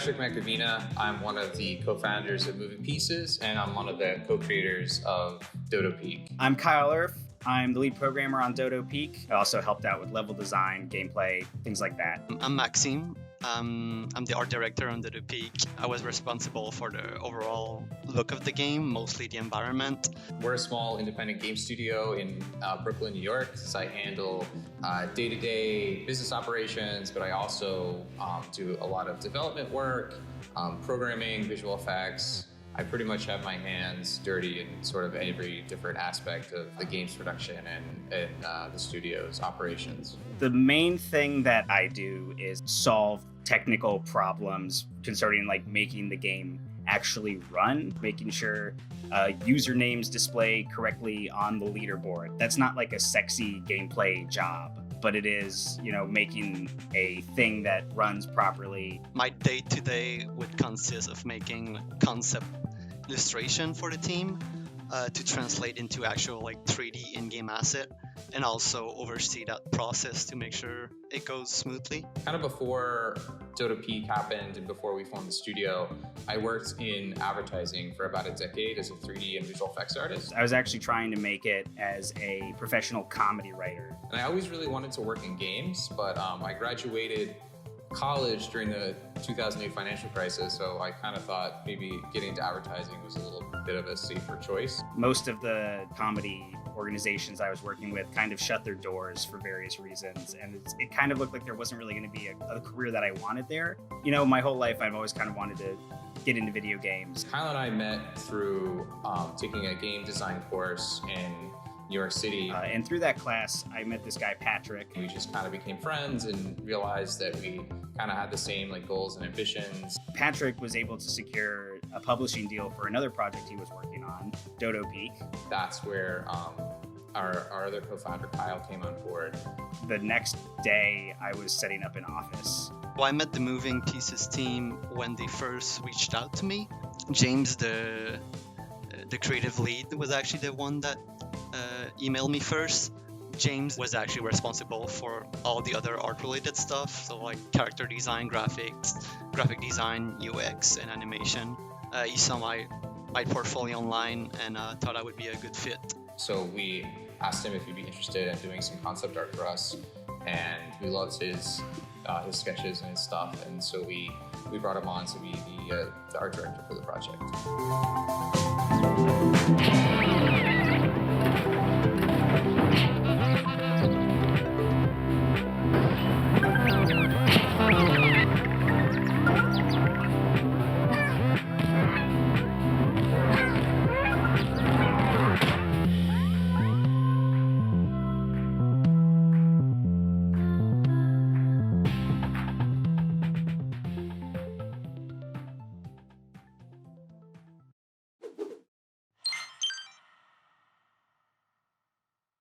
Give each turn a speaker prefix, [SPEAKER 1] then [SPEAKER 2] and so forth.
[SPEAKER 1] Patrick McAvina. I'm one of the co-founders of Moving Pieces, and I'm one of the co-creators of Dodo Peak.
[SPEAKER 2] I'm Kyle Erf. I'm the lead programmer on Dodo Peak. I also helped out with level design, gameplay, things like that.
[SPEAKER 3] I'm Maxime. I'm the art director on Dodo Peak. I was responsible for the overall look of the game, mostly the environment.
[SPEAKER 1] We're a small independent game studio in Brooklyn, New York. So I handle day-to-day business operations, but I also do a lot of development work, programming, visual effects. I pretty much have my hands dirty in sort of every different aspect of the game's production and the studio's operations.
[SPEAKER 2] The main thing that I do is solve technical problems concerning like making the game actually run, making sure usernames display correctly on the leaderboard. That's not like a sexy gameplay job, but it is, making a thing that runs properly.
[SPEAKER 3] My day-to-day would consist of making concept illustration for the team to translate into actual 3D in-game asset, and also oversee that process to make sure it goes smoothly.
[SPEAKER 1] Kind of before Dodo Peak happened and before we formed the studio, I worked in advertising for about a decade as a 3D and visual effects artist.
[SPEAKER 2] I was actually trying to make it as a professional comedy writer.
[SPEAKER 1] And I always really wanted to work in games, but I graduated college during the 2008 financial crisis, so I kind of thought maybe getting into advertising was a little bit of a safer choice.
[SPEAKER 2] Most of the comedy organizations I was working with kind of shut their doors for various reasons, and it kind of looked like there wasn't really going to be a career that I wanted there. My whole life I've always kind of wanted to get into video games.
[SPEAKER 1] Kyle and I met through taking a game design course in New York City.
[SPEAKER 2] And through that class, I met this guy, Patrick.
[SPEAKER 1] We just kind of became friends and realized that we kind of had the same goals and ambitions.
[SPEAKER 2] Patrick was able to secure a publishing deal for another project he was working on, Dodo Peak.
[SPEAKER 1] That's where our other co-founder, Kyle, came on board.
[SPEAKER 2] The next day, I was setting up an office.
[SPEAKER 3] Well, I met the Moving Pieces team when they first reached out to me. James, the creative lead, was actually the one that emailed me first. James was actually responsible for all the other art-related stuff, so like character design, graphics, graphic design, UX, and animation. He saw my portfolio online and thought I would be a good fit.
[SPEAKER 1] So we asked him if he'd be interested in doing some concept art for us, and we loved his sketches and his stuff, and so we brought him on to be the art director for the project.